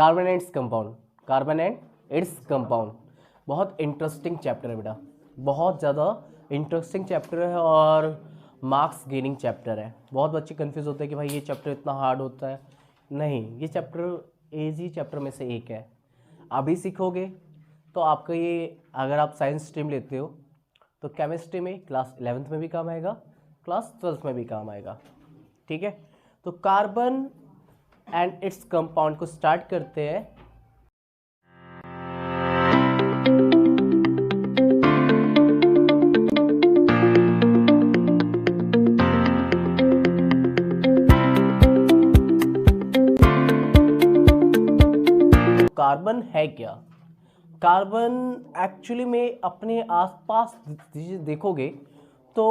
Carbon and its compound, carbon and its compound. बहुत interesting chapter है बेटा, बहुत ज़्यादा इंटरेस्टिंग चैप्टर है और मार्क्स गेनिंग चैप्टर है। बहुत बच्चे कंफ्यूज होते हैं कि भाई ये चैप्टर इतना हार्ड होता है। नहीं, ये चैप्टर इजी चैप्टर में से एक है। अभी सीखोगे तो आपका ये, अगर आप साइंस स्ट्रीम लेते हो तो केमिस्ट्री में क्लास 11th में भी काम आएगा, क्लास 12th में भी काम आएगा। ठीक है, तो कार्बन एंड इट्स कंपाउंड को स्टार्ट करते हैं। कार्बन है क्या? कार्बन एक्चुअली में अपने आसपास देखोगे तो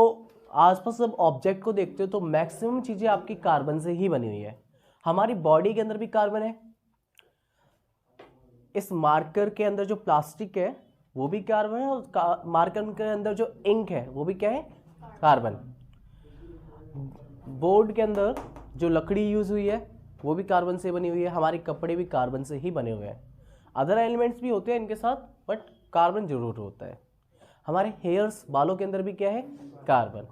आसपास सब ऑब्जेक्ट को देखते हो तो मैक्सिमम चीज़ें आपकी कार्बन से ही बनी हुई है। हमारी बॉडी के अंदर भी कार्बन है, इस मार्कर के अंदर जो प्लास्टिक है वो भी कार्बन है, और मार्कर के अंदर जो इंक है वो भी क्या है? कार्बन। बोर्ड के अंदर जो लकड़ी यूज हुई है वो भी कार्बन से बनी हुई है, हमारे कपड़े भी कार्बन से ही बने हुए हैं। अदर एलिमेंट्स भी होते हैं इनके साथ, बट कार्बन जरूर होता है। हमारे हेयर्स, बालों के अंदर भी क्या है? कार्बन।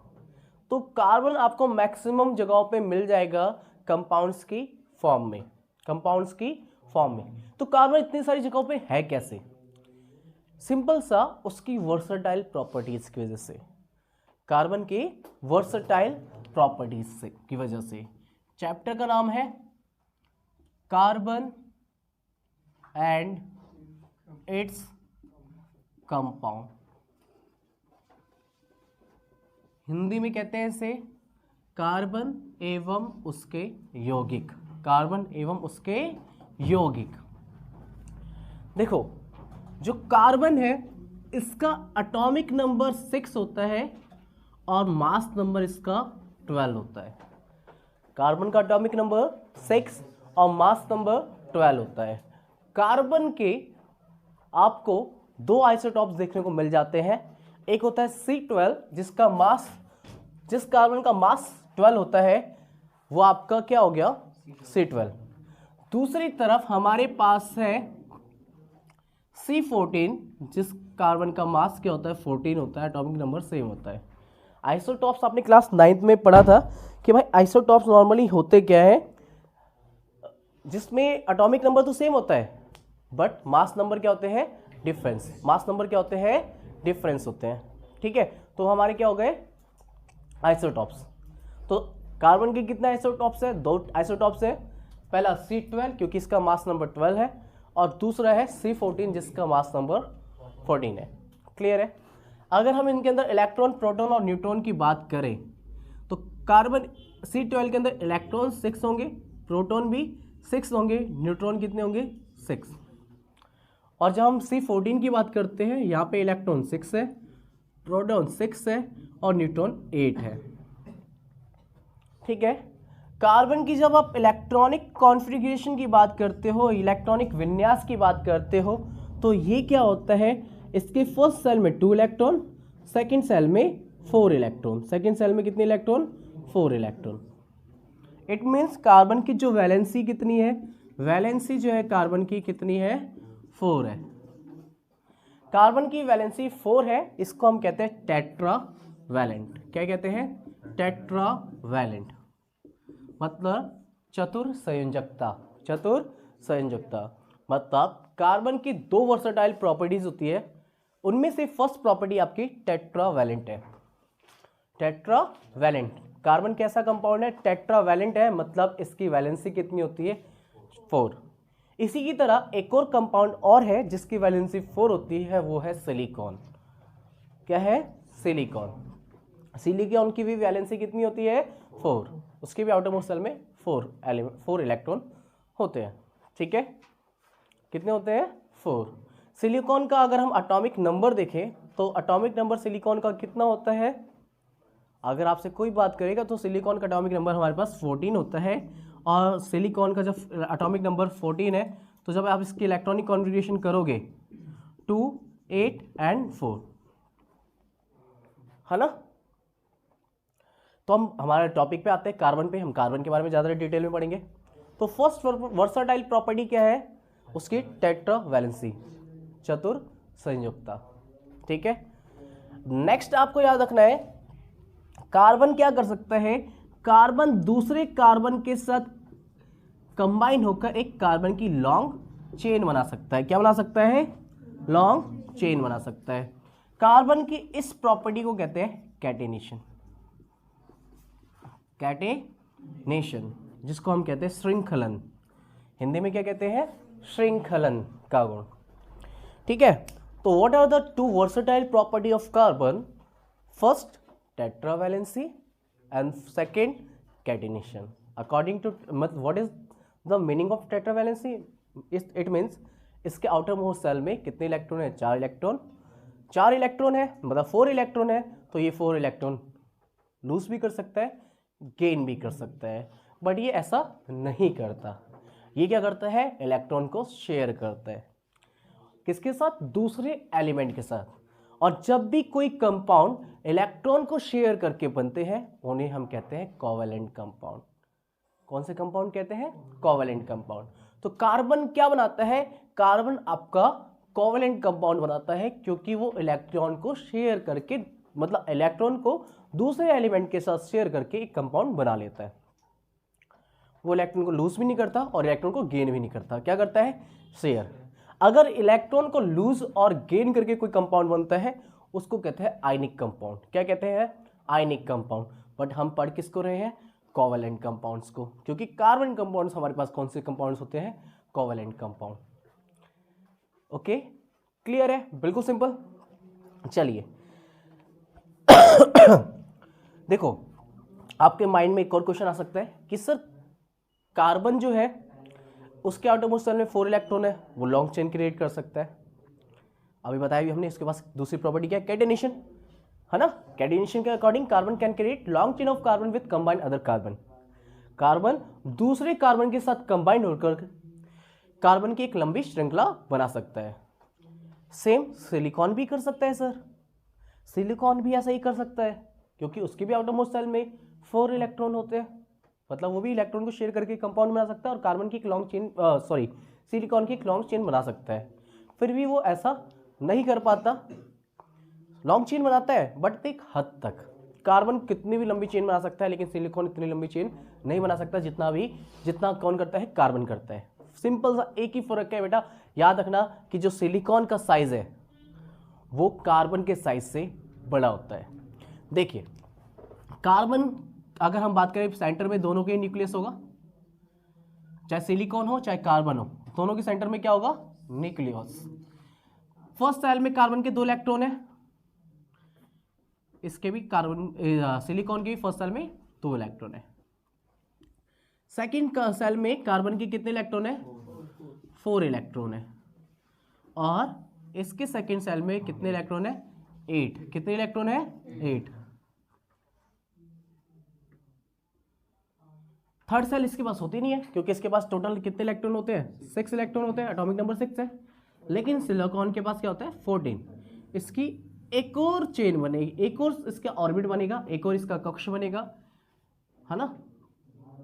तो कार्बन आपको मैक्सिमम जगहों पे मिल जाएगा कंपाउंड्स की फॉर्म में, कंपाउंड्स की फॉर्म में। तो कार्बन इतनी सारी जगहों पे है कैसे? सिंपल सा, उसकी वर्सटाइल प्रॉपर्टीज की वजह से, कार्बन की वर्सटाइल प्रॉपर्टीज से की वजह से। चैप्टर का नाम है carbon and its compound. Hindi में कहते हैं इसे कार्बन एवं उसके यौगिक, कार्बन एवं उसके यौगिक। देखो, जो कार्बन है इसका एटॉमिक नंबर 6 होता है और मास नंबर इसका 12 होता है। कार्बन का एटॉमिक नंबर 6 और मास नंबर 12 होता है। कार्बन के आपको दो आइसोटॉप्स देखने को मिल जाते हैं। एक होता है C12 जिसका मास, जिस कार्बन का मास 12 होता है वो आपका क्या हो गया? C12। दूसरी तरफ हमारे पास है C14 जिस कार्बन का मास क्या होता है? 14 होता है, एटॉमिक नंबर सेम होता है। आइसोटॉप्स आपने क्लास 9th में पढ़ा था कि भाई आइसोटॉप्स नॉर्मली होते क्या है, जिसमें एटॉमिक नंबर तो सेम होता है बट मास नंबर क्या होते हैं? डिफरेंस। मास नंबर क्या होते हैं? डिफरेंस होते हैं। ठीक है, तो हमारे क्या हो गए? आइसोटॉप्स। तो कार्बन के कितने आइसोटॉप्स है? दो आइसोटॉप्स है। पहला C12 क्योंकि इसका मास नंबर 12 है, और दूसरा है C14 जिसका मास नंबर 14 है। क्लियर है? अगर हम इनके अंदर इलेक्ट्रॉन, प्रोटॉन और न्यूट्रॉन की बात करें तो कार्बन C12 के अंदर इलेक्ट्रॉन 6 होंगे, प्रोटॉन भी 6 होंगे, न्यूट्रॉन कितने होंगे? 6। और जब हम C14 की बात करते हैं, यहाँ पे इलेक्ट्रॉन 6 है, प्रोटॉन 6 है और न्यूट्रॉन 8 है। ठीक है, कार्बन की जब आप इलेक्ट्रॉनिक कॉन्फ़िगरेशन की बात करते हो, इलेक्ट्रॉनिक विन्यास की बात करते हो, तो ये क्या होता है? इसके फर्स्ट सेल में 2 इलेक्ट्रॉन, सेकेंड सेल में 4 इलेक्ट्रॉन। सेकेंड सेल में कितने electron? 4 electron. It means carbon की जो वैलेंसी कितनी है? वैलेंसी जो है कार्बन की कितनी है? 4 है। कार्बन की वैलेंसी 4 है, इसको हम कहते हैं टेट्रा वैलेंट। क्या कहते हैं? टेट्रा वैलेंट, मतलब चतुर संयोजकता। चतुर संयोजकता मतलब कार्बन की दो वर्सटाइल प्रॉपर्टीज होती है, उनमें से फर्स्ट प्रॉपर्टी आपकी टेट्रा वैलेंट है। टेट्रा वैलेंट कार्बन कैसा कंपाउंड है? टेट्रा वैलेंट है, मतलब इसकी वैलेंसी कितनी होती है? 4। इसी की तरह एक और कंपाउंड और है जिसकी वैलेंसी 4 होती है, वो है सिलिकॉन। क्या है? सिलिकॉन। सिलिकॉन की भी वैलेंसी कितनी होती है? 4। उसके भी आउटर मोस्ट सेल में 4 इलेक्ट्रॉन होते हैं। ठीक है, कितने होते हैं? 4। सिलिकॉन का अगर हम एटॉमिक नंबर देखें तो एटॉमिक नंबर सिलिकॉन का कितना होता है? अगर आपसे कोई बात करेगा तो सिलिकॉन का एटॉमिक नंबर हमारे पास 14 होता है, और सिलिकॉन का जब एटॉमिक नंबर 14 है तो जब आप इसकी इलेक्ट्रॉनिक कॉन्फ़िगरेशन करोगे 2, 8 एंड 4, है ना? तो हम हमारे टॉपिक पे आते हैं, कार्बन पे। हम कार्बन के बारे में ज़्यादा डिटेल में पढ़ेंगे। तो फर्स्ट वर्सटाइल प्रॉपर्टी क्या है? उसकी टेट्रावैलेंसी, चतुर संयुक्ता। ठीक है, नेक्स्ट आपको याद रखना है, कार्बन क्या कर सकता है, कार्बन दूसरे कार्बन के साथ कंबाइन होकर एक कार्बन की लॉन्ग चेन बना सकता है। क्या बना सकता है, लॉन्ग चेन बना सकता है। कार्बन की इस प्रॉपर्टी को कहते हैं कैटेनेशन, कैटेनेशन, जिसको हम कहते हैं श्रृंखलन। हिंदी में क्या कहते हैं, श्रृंखलन का गुण। ठीक है, तो what are the two versatile property of carbon, first tetravalency and second catenation. According to मतलब what is the meaning of tetravalency, it means इसके आउटर मोस्ट सेल में कितने इलेक्ट्रॉन है, 4 इलेक्ट्रॉन, 4 इलेक्ट्रॉन है मतलब 4 इलेक्ट्रॉन है, तो ये 4 इलेक्ट्रॉन लूज भी कर सकता है, गेन भी कर सकता है, बट ये ऐसा नहीं करता। ये क्या करता है, इलेक्ट्रॉन को शेयर करता है, किसके साथ, दूसरे एलिमेंट के साथ। और जब भी कोई कंपाउंड इलेक्ट्रॉन को शेयर करके बनते हैं उन्हें हम कहते हैं कोवैलेंट कंपाउंड। कौन से कंपाउंड कहते हैं, कोवैलेंट कंपाउंड। तो कार्बन क्या बनाता है, कार्बन आपका कोवैलेंट कंपाउंड बनाता है, क्योंकि वो इलेक्ट्रॉन को शेयर करके मतलब इलेक्ट्रॉन को दूसरे एलिमेंट के साथ शेयर करके एक कंपाउंड बना लेता है। वो इलेक्ट्रॉन को लूज भी नहीं करता और इलेक्ट्रॉन को गेन भी नहीं करता, क्या करता है, शेयर। अगर इलेक्ट्रॉन को लूज और गेन करके कोई कंपाउंड बनता है उसको कहते हैं आयनिक कंपाउंड। क्या कहते हैं, आयनिक कंपाउंड। बट हम पढ़ किसको रहे हैं, कोवैलेंट कंपाउंड्स को, क्योंकि कार्बन कंपाउंड्स हमारे पास कौन से कंपाउंड्स होते हैं, कोवैलेंट कंपाउंड। ओके, क्लियर है, बिल्कुल सिंपल। चलिए देखो, आपके माइंड में एक और क्वेश्चन आ सकता है कि सर कार्बन जो है उसके आटोमोस्ट सेल में 4 इलेक्ट्रॉन है, वो लॉन्ग चेन क्रिएट कर सकता है। अभी बताया भी हमने, इसके पास दूसरी प्रॉपर्टी क्या है, कैटेनेशन, है ना। कैटेनेशन के according carbon can create long chain of carbon with combined other carbon. Carbon दूसरे कार्बन के साथ कंबाइंड होकर कार्बन की एक लंबी श्रृंखला बना सकता है। सेम सिलिकॉन भी कर सकता है सर, सिलिकॉन भी ऐसा ही कर सकता है, क्योंकि उसके भी आउटरमोस्ट सेल में 4 इलेक्ट्रॉन होते हैं, मतलब वो भी इलेक्ट्रॉन को शेयर करके कंपाउंड बना सकता है और कार्बन की एक लॉन्ग चेन सिलिकॉन की एक लॉन्ग चेन बना सकता है। फिर भी वो ऐसा नहीं कर पाता, लॉन्ग चेन बनाता है बट एक हद तक। कार्बन कितनी भी लंबी चेन बना सकता है, लेकिन सिलिकॉन इतनी लंबी चेन नहीं बना सकता जितना कौन करता है, कार्बन करता है। सिंपल सा एक ही फर्क है बेटा, याद रखना कि जो सिलिकॉन का साइज है वो कार्बन के साइज से बड़ा होता है। देखिए, कार्बन अगर हम बात करें सेंटर में दोनों के न्यूक्लियस होगा, चाहे सिलिकॉन हो चाहे कार्बन हो, दोनों के सेंटर में क्या होगा, न्यूक्लियस। फर्स्ट सेल में कार्बन के 2 इलेक्ट्रॉन है, इसके भी कार्बन सिलिकॉन के भी फर्स्ट सेल में 2 इलेक्ट्रॉन है। सेकंड सेल में कार्बन के कितने इलेक्ट्रॉन है, 4 इलेक्ट्रॉन है। और इसके सेकंड सेल में कितने इलेक्ट्रॉन है, 8। कितने इलेक्ट्रॉन है, 8। थर्ड सेल इसके पास होती नहीं है, क्योंकि इसके पास टोटल कितने इलेक्ट्रॉन होते हैं, 6 इलेक्ट्रॉन होते हैं, एटॉमिक नंबर 6 है। लेकिन सिलिकॉन के पास क्या होता है, 14। इसकी एक और चेन बनेगी, एक और इसका ऑर्बिट बनेगा, एक और इसका कक्ष बनेगा, है ना।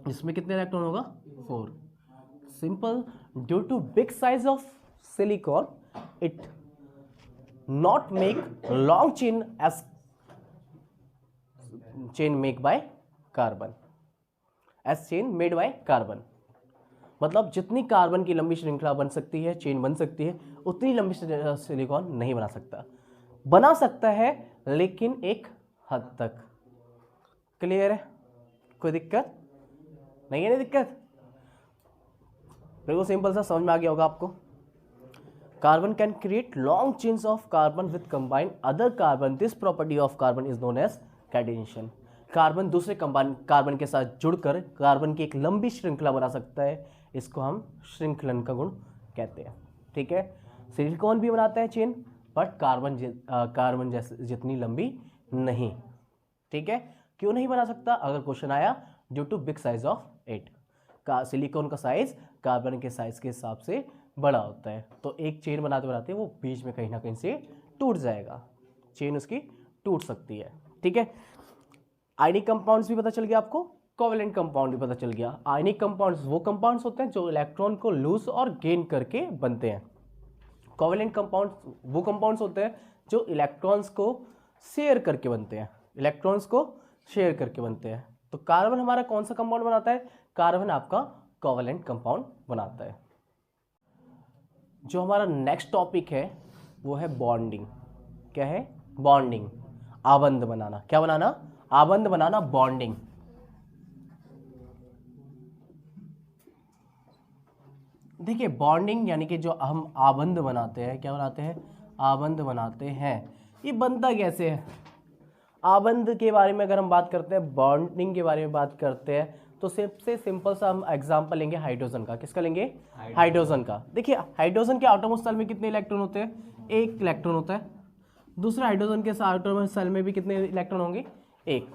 इसमें कितने इलेक्ट्रॉन होगा, 4। Simple, due to big size of silicon it not make long chain as chain make by carbon, as chain made by carbon. मतलब जितनी कार्बन की लंबी श्रृंखला बन सकती है, चेन बन सकती है, उतनी लंबी सिलिकॉन नहीं बना सकता। बना सकता है लेकिन एक हद तक। क्लियर है, कोई दिक्कत नहीं है, नहीं दिक्कत, बिल्कुल सिंपल सा, समझ में आ गया होगा आपको। Carbon can create long chains of carbon with combined other carbon, this property of carbon is known as catenation. Carbon दूसरे कार्बन के साथ जुड़कर कार्बन की एक लंबी श्रृंखला बना सकता है, इसको हम श्रृंखलन का गुण कहते हैं। ठीक है, सिलिकॉन भी बनाता है चेन, बट कार्बन जैसे जितनी लंबी नहीं। ठीक है, क्यों नहीं बना सकता, अगर क्वेश्चन आया, due to big size of 8। Silicon का साइज कार्बन के साइज के हिसाब से बड़ा होता है, तो एक चेन बनाते बनाते वो बीच में कहीं ना कहीं से टूट जाएगा, चेन उसकी टूट सकती है। ठीक है, आयनिक कंपाउंड्स भी पता चल गया आपको, कोवेलेंट कंपाउंड भी पता चल गया। आयनिक कंपाउंड्स वो कंपाउंड्स होते हैं जो इलेक्ट्रॉन को लूज और गेन करके बनते हैं। कोवेलेंट कंपाउंड्स वो कंपाउंड्स होते हैं जो इलेक्ट्रॉन्स को शेयर करके बनते हैं, इलेक्ट्रॉन्स को शेयर करके बनते हैं। तो कार्बन हमारा कौन सा कंपाउंड बनाता है? कार्बन आपका कोवेलेंट कंपाउंड बनाता है। जो हमारा नेक्स्ट टॉपिक है वो है बॉन्डिंग। क्या है? बॉन्डिंग, आबंध बनाना। क्या बनाना? आबंध बनाना, बॉन्डिंग। देखिए बॉन्डिंग यानी कि जो हम आबंध बनाते हैं, क्या बनाते हैं? आबंध बनाते हैं। ये बनता कैसे है? आबंध के बारे में अगर हम बात करते हैं, बॉन्डिंग के बारे में बात करते हैं, तो सबसे सिंपल सा हम एग्जांपल लेंगे हाइड्रोजन का। किसका लेंगे? हाइड्रोजन का। देखिए हाइड्रोजन के एटॉमिक सेल में कितने इलेक्ट्रॉन होते हैं? एक इलेक्ट्रॉन होता है। दूसरे हाइड्रोजन के एटॉमिक सेल में भी कितने इलेक्ट्रॉन होंगे? एक।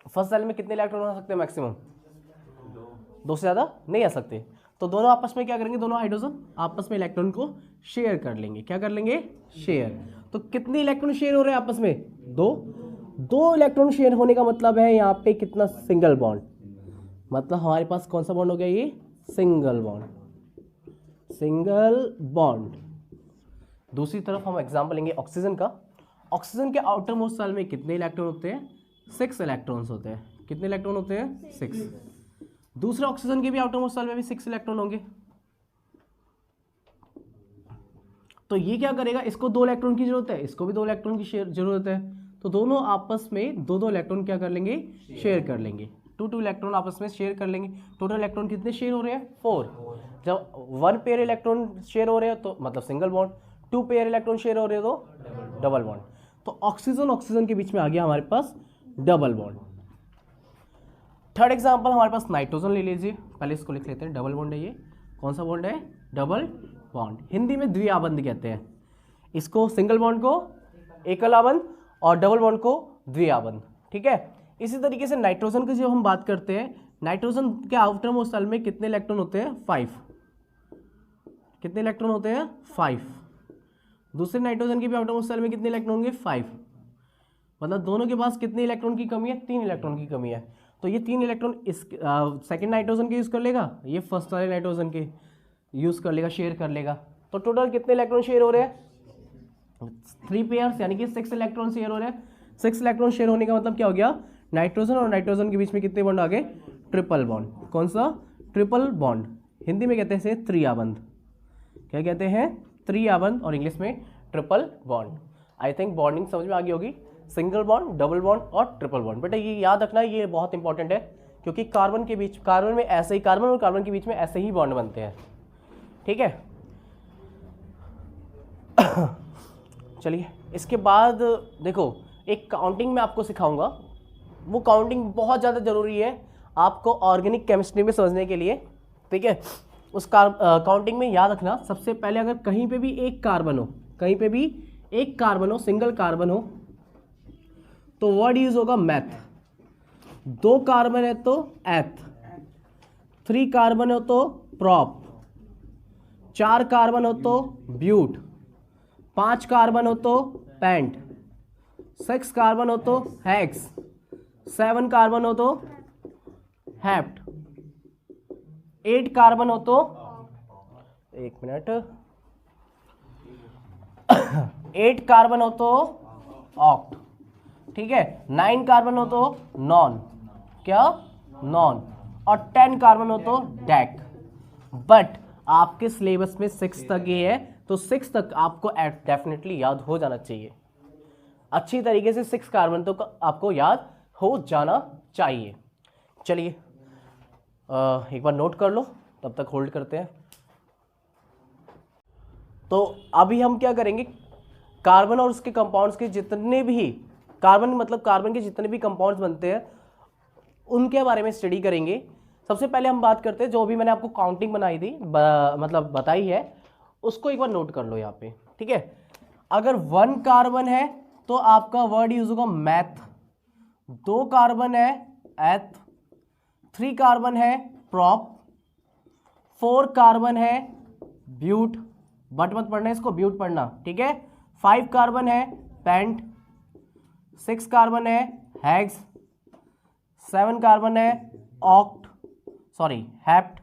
फर्स्ट सेल में कितने इलेक्ट्रॉन आ सकते हैं मैक्सिमम? दो से ज़्यादा नहीं आ सकते। तो दोनों आपस में क्या करेंगे? दोनों हाइड्रोजन आपस में इलेक्ट्रॉन को शेयर कर लेंगे। क्या कर लेंगे? शेयर। तो कितने इलेक्ट्रॉन शेयर हो रहे हैं आपस में? दो इलेक्ट्रॉन शेयर होने का मतलब है यहाँ पे कितना? Single bond. मतलब हमारे पास कौन सा बॉन्ड हो गया? ये सिंगल बॉन्ड, सिंगल बॉन्ड। दूसरी तरफ हम एग्जांपल लेंगे ऑक्सीजन का। ऑक्सीजन के आउटर मोस्ट सेल में कितने इलेक्ट्रॉन होते हैं? 6 इलेक्ट्रॉन्स होते हैं। कितने इलेक्ट्रॉन होते हैं? 6। दूसरे ऑक्सीजन के भी आउटर मोस्ट सेल में भी 6 इलेक्ट्रॉन होंगे। तो ये क्या करेगा? इसको 2 इलेक्ट्रॉन की जरूरत है, इसको भी 2 इलेक्ट्रॉन की जरूरत है। तो दोनों आपस में 2-2 इलेक्ट्रॉन क्या कर लेंगे? शेयर कर लेंगे। 2-2 इलेक्ट्रॉन आपस में शेयर कर लेंगे। टोटल इलेक्ट्रॉन कितने शेयर हो रहे हैं? 4। जब 1 पेयर इलेक्ट्रॉन शेयर हो रहे हैं तो मतलब single bond, 2 pair electron share हो रहे हैं तो डबल बॉन्ड। तो ऑक्सीजन के बीच में आ गया हमारे पास डबल बॉन्ड। थर्ड एग्जांपल हमारे पास नाइट्रोजन ले लीजिए। पहले इसको लिख लेते हैं, डबल बॉन्ड है ये। कौन सा बॉन्ड है? Double bond. हिंदी में द्विआबंध कहते हैं इसको। सिंगल बॉन्ड को एकल आबंध और डबल बॉन्ड को द्विआबंध। ठीक है। इसी तरीके से नाइट्रोजन की जब हम बात करते हैं, नाइट्रोजन के आउटर मोस्ट सेल में कितने इलेक्ट्रॉन होते हैं? 5। कितने इलेक्ट्रॉन होते हैं? 5। दूसरे नाइट्रोजन के भी आउटर मोस्ट सेल में कितने इलेक्ट्रॉन होंगे? 5। मतलब दोनों के पास कितने इलेक्ट्रॉन की कमी है? 3 इलेक्ट्रॉन की कमी है। तो ये 3 इलेक्ट्रॉन इस सेकेंड नाइट्रोजन के यूज़ कर लेगा, ये फर्स्ट वाले नाइट्रोजन के यूज़ कर लेगा, शेयर कर लेगा। तो टोटल कितने इलेक्ट्रॉन शेयर हो रहे हैं? 3 पेयर्स, यानी कि 6 इलेक्ट्रॉन शेयर हो रहे हैं। 6 इलेक्ट्रॉन शेयर होने का मतलब क्या हो गया? नाइट्रोजन और नाइट्रोजन के बीच में कितने बॉन्ड आ गए? Triple bond. कौन सा? Triple bond. हिंदी में कहते हैं इसे त्रिआबंध। क्या कहते हैं? त्रिआबंध, और इंग्लिश में triple bond. I think bonding समझ में आ गई होगी। सिंगल बॉन्ड, डबल बॉन्ड और ट्रिपल बॉन्ड। बेटा ये याद रखना, ये बहुत इंपॉर्टेंट है, क्योंकि कार्बन में ऐसे ही, कार्बन और कार्बन के बीच में ऐसे ही बॉन्ड बनते हैं। ठीक है। चलिए इसके बाद देखो, एक काउंटिंग मैं आपको सिखाऊंगा। वो काउंटिंग बहुत ज़्यादा ज़रूरी है आपको ऑर्गेनिक केमिस्ट्री में समझने के लिए। ठीक है। उस काउंटिंग में याद रखना, सबसे पहले अगर कहीं पे भी एक कार्बन हो, कहीं पे भी एक कार्बन हो, सिंगल कार्बन हो, तो वर्ड यूज होगा मैथ। 2 कार्बन है तो एथ, 3 कार्बन हो तो प्रॉप, 4 कार्बन हो तो ब्यूट, 5 कार्बन हो तो पेंट, 6 कार्बन हो तो हेक्स, 7 कार्बन हो तो हेप्ट, 8 कार्बन हो तो 8 कार्बन हो तो ऑक्ट। ठीक है। 9 कार्बन हो तो नॉन। क्या? नॉन। और 10 कार्बन हो तो डैक। बट आपके सिलेबस में 6 तक ही है, तो 6 तक आपको डेफिनेटली याद हो जाना चाहिए। अच्छी तरीके से 6 कार्बन तो आपको याद हो जाना चाहिए। चलिए एक बार नोट कर लो, तब तक होल्ड करते हैं। तो अभी हम क्या करेंगे, कार्बन और उसके कंपाउंड्स के जितने भी कार्बन के जितने भी कंपाउंड्स बनते हैं उनके बारे में स्टडी करेंगे। सबसे पहले हम बात करते हैं, जो भी मैंने आपको काउंटिंग बनाई थी, मतलब बताई है, उसको एक बार नोट कर लो यहाँ पे। ठीक है। अगर 1 कार्बन है तो आपका वर्ड यूज होगा मैथ, 2 कार्बन है एथ, 3 कार्बन है प्रॉप, 4 कार्बन है ब्यूट, बट मत पढ़ना इसको, ब्यूट पढ़ना। ठीक है। 5 कार्बन है पेंट, 6 कार्बन है हेक्स, 7 कार्बन है हेप्ट,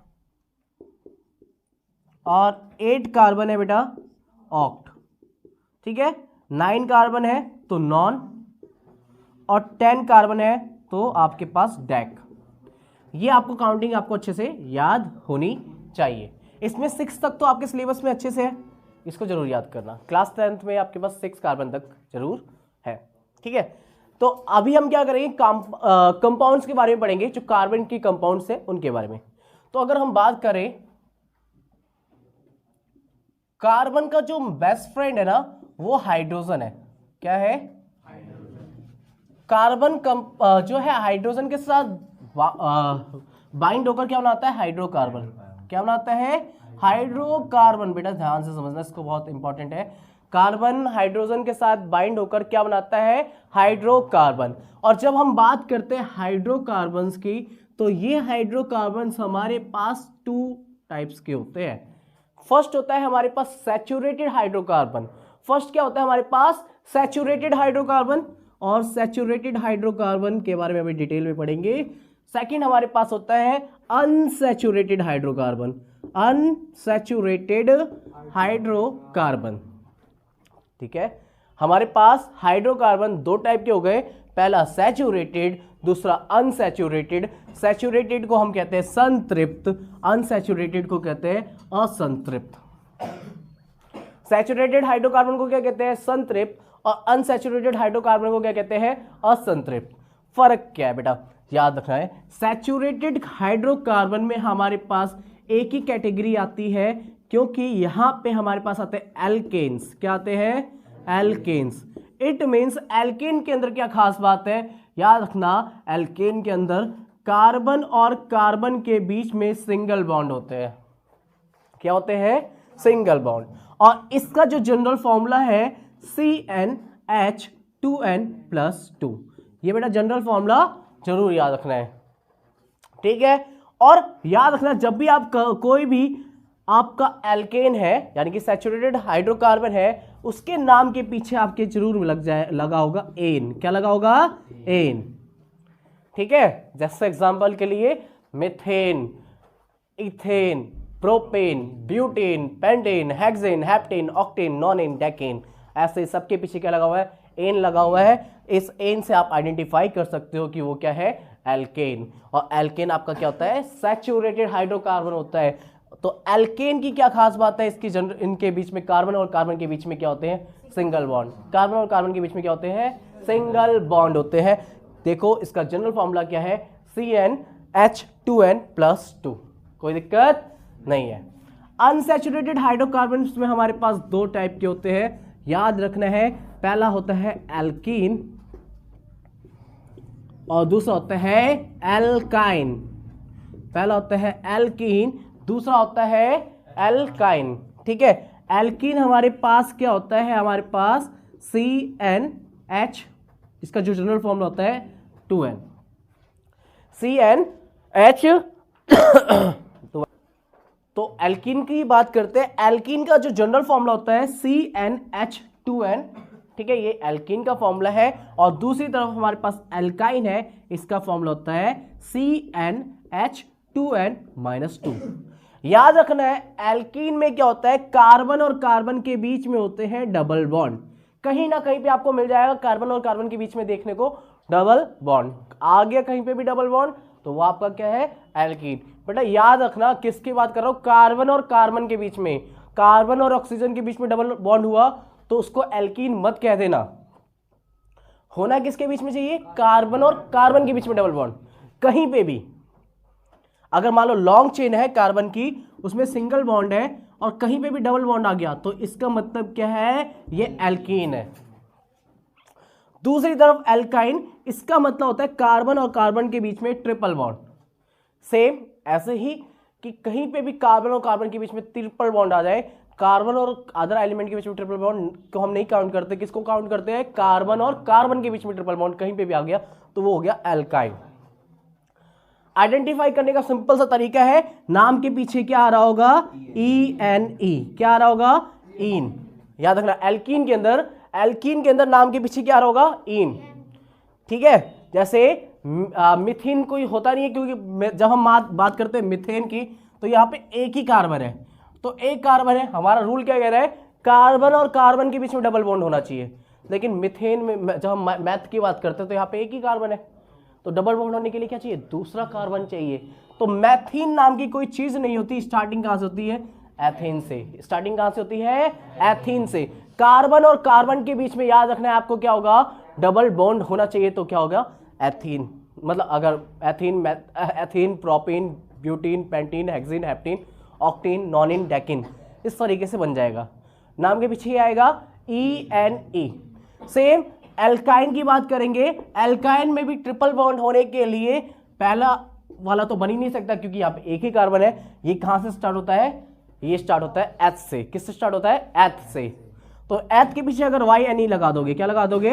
और 8 कार्बन है बेटा ऑक्ट, ठीक है। 9 कार्बन है तो नॉन, और 10 कार्बन है तो आपके पास डेक। ये आपको काउंटिंग आपको अच्छे से याद होनी चाहिए। इसमें 6 तक तो आपके सिलेबस में अच्छे से है, इसको जरूर याद करना। क्लास 10th में आपके पास 6 कार्बन तक जरूर है, ठीक है। तो अभी हम क्या करेंगे, कंपाउंड्स के बारे में पढ़ेंगे, जो कार्बन की कंपाउंड्स है उनके बारे में। तो अगर हम बात करें कार्बन का जो बेस्ट फ्रेंड है ना वो हाइड्रोजन है। क्या है? कार्बन जो है हाइड्रोजन के साथ बाइंड होकर क्या बनाता है? हाइड्रोकार्बन। क्या बनाता है? हाइड्रोकार्बन। बेटा ध्यान से समझना, इसको बहुत इंपॉर्टेंट है। कार्बन हाइड्रोजन के साथ बाइंड होकर क्या बनाता है? हाइड्रोकार्बन। और जब हम बात करते हैं हाइड्रोकार्बन्स की, तो ये हाइड्रोकार्बन्स हमारे पास 2 टाइप्स के होते हैं। फर्स्ट होता है हमारे पास सैचुरेटेड हाइड्रोकार्बन। फर्स्ट क्या होता है हमारे पास? सैचुरेटेड हाइड्रोकार्बन, और सैचुरेटेड हाइड्रोकार्बन के बारे में अभी डिटेल में पढ़ेंगे। सेकंड हमारे पास होता है अनसैचुरेटेड हाइड्रोकार्बन। अनसैचुरेटेड हाइड्रोकार्बन, ठीक है। हमारे पास हाइड्रोकार्बन 2 टाइप के हो गए, पहला सैचुरेटेड, दूसरा अनसैचुरेटेड। सैचुरेटेड को हम कहते हैं संतृप्त, अनसैचुरेटेड को कहते हैं असंतृप्त। सैचुरेटेड हाइड्रोकार्बन को क्या कहते हैं? संतृप्त, और अनसैचुरेटेड हाइड्रोकार्बन को क्या कहते हैं? असंतृप्त। फर्क क्या है बेटा? याद रखना है, सैचुरेटेड हाइड्रोकार्बन में हमारे पास एक ही कैटेगरी आती है, क्योंकि यहां पे हमारे पास आते हैं एल्केन्स। क्या आते हैं? एल्केन्स। इट मीन्स एल्केन के अंदर क्या खास बात है? याद रखना, एल्केन के अंदर कार्बन और कार्बन के बीच में सिंगल बॉन्ड होते हैं। क्या होते हैं? Single bond. और इसका जो जनरल फॉर्मूला है CnH2n+2। ये बेटा जनरल फॉर्मूला जरूर याद रखना है, ठीक है। और याद रखना, जब भी आप कोई भी आपका एल्केन है यानी कि सैचुरेटेड हाइड्रोकार्बन है, उसके नाम के पीछे आपके जरूर लगा होगा एन। क्या लगा होगा? एन, ठीक है। जैसे एग्जांपल के लिए methane, ethane, propane, butane, pentane, hexane, heptane, octane, nonane, decane, ऐसे सबके पीछे क्या लगा हुआ है? एन लगा हुआ है। इस एन से आप आइडेंटिफाई कर सकते हो कि वो क्या है? एल्केन। और एल्केन आपका क्या होता है? सैचुरेटेड हाइड्रोकार्बन होता है। तो एल्केन की क्या खास बात है? इसकी इनके बीच में, कार्बन और कार्बन के बीच में क्या होते हैं? Single bond. कार्बन और कार्बन के बीच में क्या होते हैं? सिंगल बॉन्ड होते हैं। देखो इसका जनरल फॉर्मूला क्या है? CnH2n+2। कोई दिक्कत नहीं है। अनसैचुरेटेड हाइड्रोकार्बन में हमारे पास 2 टाइप के होते हैं, याद रखना है। पहला होता है एल्कीन और दूसरा होता है एल्काइन। पहला होता है एल्कीन, दूसरा होता है एल्काइन, ठीक है। एल्कीन हमारे पास क्या होता है? हमारे पास CnH, इसका जो जनरल फॉर्मूला होता है 2n। CnH तो एल्कीन की बात करते हैं। एल्कीन का जो जनरल फॉर्मूला होता है CnH2n, ठीक है, ये एल्कीन का फॉर्मूला है। और दूसरी तरफ हमारे पास एल्काइन है, इसका फॉर्मूला होता है CnH2n-2। याद रखना है, एल्कीन में क्या होता है? कार्बन और कार्बन के बीच में होते हैं डबल बॉन्ड। कहीं ना कहीं पे आपको मिल जाएगा कार्बन और कार्बन के बीच में देखने को डबल बॉन्ड। आ गया कहीं पे भी डबल बॉन्ड तो वो आपका क्या है? एल्कीन। बेटा याद रखना, किसकी बात कर रहा हूं? कार्बन और कार्बन के बीच में, कार्बन और ऑक्सीजन के बीच में डबल बॉन्ड हुआ तो उसको एल्कीन मत कह देना। होना किसके बीच में चाहिए? कार्बन और कार्बन के बीच में डबल बॉन्ड। कहीं पे भी अगर मान लो लॉन्ग चेन है कार्बन की, उसमें सिंगल बॉन्ड है और कहीं पे भी डबल बॉन्ड आ गया तो इसका मतलब क्या है? ये एल्कीन है। दूसरी तरफ एल्काइन, इसका मतलब होता है कार्बन और कार्बन के बीच में ट्रिपल बॉन्ड। सेम ऐसे ही कि कहीं पे भी कार्बन और कार्बन के बीच में ट्रिपल बॉन्ड आ जाए, कार्बन और अदर एलिमेंट के बीच में ट्रिपल बॉन्ड को हम नहीं काउंट करते। किसको काउंट करते हैं? कार्बन और कार्बन के बीच में ट्रिपल बॉन्ड कहीं पे भी आ गया तो वो हो गया एल्काइन। आइडेंटिफाई करने का सिंपल सा तरीका है, नाम के पीछे क्या आ रहा होगा? ENE। क्या आ रहा होगा? ईन। याद रखना, एल्कीन के अंदर नाम के पीछे क्या आ रहा होगा? ईन, ठीक है। जैसे मिथेन कोई होता नहीं है, क्योंकि जब हम बात करते हैं मिथेन की तो यहाँ पे एक ही कार्बन है, तो एक कार्बन है। हमारा रूल क्या कह रहा है, कार्बन और कार्बन के बीच में डबल बॉन्ड होना चाहिए। लेकिन मिथेन में जब हम मैथ की बात करते हैं तो यहाँ पे एक ही कार्बन है, तो डबल बॉन्ड होने के लिए क्या चाहिए, दूसरा कार्बन चाहिए। तो मैथीन नाम की कोई चीज नहीं होती। स्टार्टिंग कहां से होती है, एथेन से। स्टार्टिंग कहां से होती है, एथेन से। कार्बन और कार्बन के बीच में याद रखना है आपको, क्या होगा, डबल बॉन्ड होना चाहिए। तो क्या होगा, एथीन। मतलब अगर ethene, propene, butene, pentene, hexene, heptene, octene, nonene, decene, इस तरीके से बन जाएगा। नाम के पीछे आएगा ENE। सेम एल्काइन की बात करेंगे, एल्काइन में भी ट्रिपल बॉन्ड होने के लिए पहला वाला तो बन ही नहीं सकता, क्योंकि यहाँ पे एक ही कार्बन है। ये कहां से स्टार्ट होता है, ये स्टार्ट होता है एच से। किससे स्टार्ट होता है, एच से। तो एच के पीछे अगर YNE लगा दोगे, क्या लगा दोगे,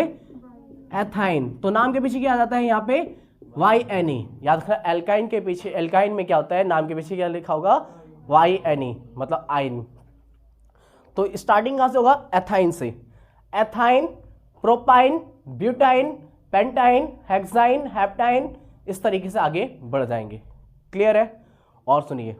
एथाइन, तो नाम के पीछे क्या आ जाता है यहाँ पे, YNE। याद रखना, एल्काइन के पीछे, एल्काइन में क्या होता है, नाम के पीछे क्या लिखा होगा, YNE, मतलब आइन। तो स्टार्टिंग कहां से होगा, एथाइन से। Ethyne, propyne, butyne, pentyne, hexyne, heptyne, इस तरीके से आगे बढ़ जाएंगे। क्लियर है। और सुनिए,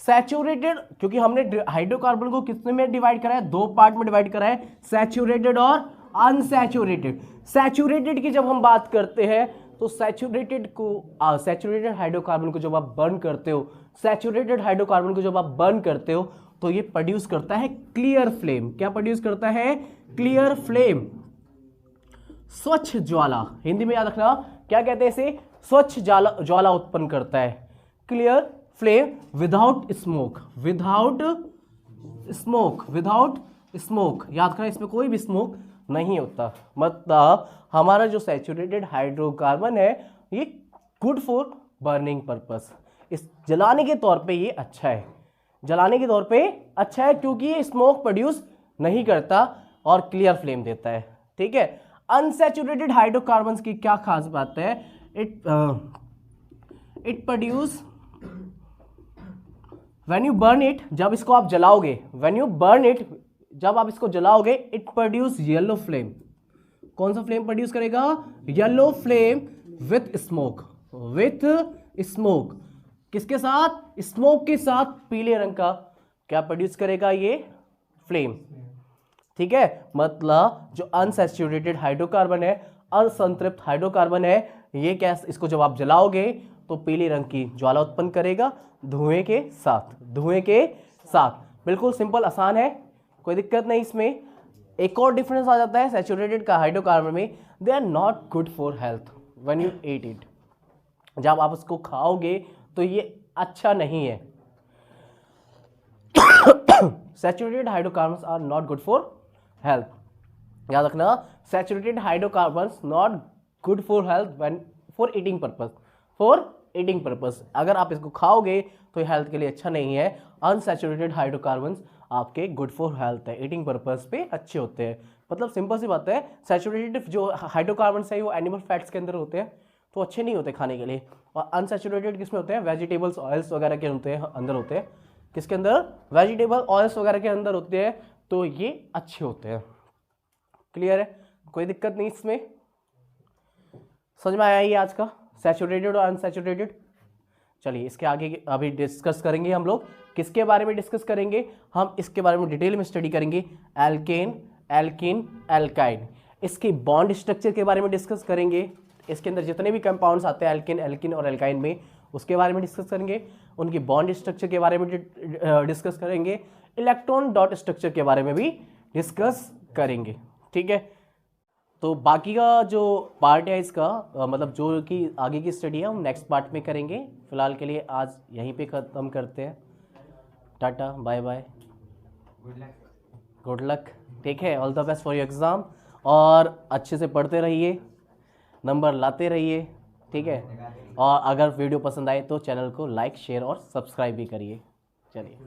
सैचुरेटेड, क्योंकि हमने हाइड्रोकार्बन को कितने में डिवाइड करा है, दो पार्ट में डिवाइड करा है, सैचुरेटेड और अनसैचुरेटेड। सैचुरेटेड की जब हम बात करते हैं तो सैचुरेटेड हाइड्रोकार्बन को जब आप बर्न करते हो, सैचुरेटेड हाइड्रोकार्बन को जब आप बर्न करते हो तो ये प्रोड्यूस करता है क्लियर फ्लेम। क्या प्रोड्यूस करता है, क्लियर फ्लेम, स्वच्छ ज्वाला। हिंदी में याद रखना, क्या कहते हैं इसे, स्वच्छ ज्वाला उत्पन्न करता है, clear flame, without smoke. Without smoke, याद रखना, इसमें कोई भी स्मोक नहीं होता। मतलब हमारा जो सैचुरेटेड हाइड्रोकार्बन है ये गुड फॉर बर्निंग पर्पस, इस जलाने के तौर पे ये अच्छा है, जलाने के तौर पे अच्छा है, क्योंकि ये स्मोक प्रोड्यूस नहीं करता और क्लियर फ्लेम देता है। ठीक है। अनसैचुरेटेड हाइड्रोकार्बन्स की क्या खास बात है, it produce when you burn it, जब इसको आप जलाओगे, व्हेन यू बर्न इट, जब आप इसको जलाओगे, इट प्रोड्यूस येलो फ्लेम। कौन सा फ्लेम प्रोड्यूस करेगा, yellow flame with smoke. With smoke, किसके साथ, स्मोक के साथ पीले रंग का क्या प्रोड्यूस करेगा, ये फ्लेम। ठीक है। मतलब जो अनसैचुरेटेड हाइड्रोकार्बन है, असंतृप्त हाइड्रोकार्बन है, ये क्या, इसको जब आप जलाओगे तो पीले रंग की ज्वाला उत्पन्न करेगा, धुएं के साथ। बिल्कुल सिंपल, आसान है, कोई दिक्कत नहीं इसमें। एक और डिफरेंस आ जाता है सैचुरेटेड का हाइड्रोकार्बन में, they are not good for health when you eat it. जब आप उसको खाओगे तो ये अच्छा नहीं है। Saturated hydrocarbons are not good for health. याद रखना, saturated hydrocarbons not good for health when for eating purpose. अगर आप इसको खाओगे तो हेल्थ के लिए अच्छा नहीं है। अनसैचुरेटेड हाइड्रोकार्बन्स आपके गुड फॉर हेल्थ है, ईटिंग पर्पस पे अच्छे होते हैं। मतलब सिंपल सी बात है, सैचुरेटेड जो हाइड्रोकार्बन्स है वो एनिमल फैट्स के अंदर होते हैं, तो अच्छे नहीं होते खाने के लिए। और अनसैचुरेटेड किसमें होते हैं, वेजिटेबल्स, ऑयल्स वगैरह के अंदर होते हैं। किसके अंदर, वेजिटेबल ऑयल्स वगैरह के अंदर होते हैं, तो ये अच्छे होते हैं। क्लियर है, कोई दिक्कत नहीं इसमें। समझ में आया ये आज का सैचुरेटेड और अनसैचुरेटेड। चलिए इसके आगे अभी डिस्कस करेंगे हम लोग। किसके बारे में डिस्कस करेंगे, हम इसके बारे में डिटेल में स्टडी करेंगे। एल्केन, एल्कीन, एल्काइन, इसकी बॉन्ड स्ट्रक्चर के बारे में डिस्कस करेंगे। इसके अंदर जितने भी कंपाउंड्स आते हैं एल्केन, एल्कीन और एल्काइन में, उसके बारे में डिस्कस करेंगे। उनकी बॉन्ड स्ट्रक्चर के बारे में डिस्कस करेंगे। इलेक्ट्रॉन डॉट स्ट्रक्चर के बारे में भी डिस्कस करेंगे। ठीक है। तो बाकी का जो पार्ट है इसका मतलब जो कि आगे की स्टडी है हम नेक्स्ट पार्ट में करेंगे। फिलहाल के लिए आज यहीं पे ख़त्म करते हैं। Tata, bye bye, good luck. ठीक है, all the best for your exam, और अच्छे से पढ़ते रहिए, नंबर लाते रहिए। ठीक है। और अगर वीडियो पसंद आए तो चैनल को लाइक, शेयर और सब्सक्राइब भी करिए। चलिए।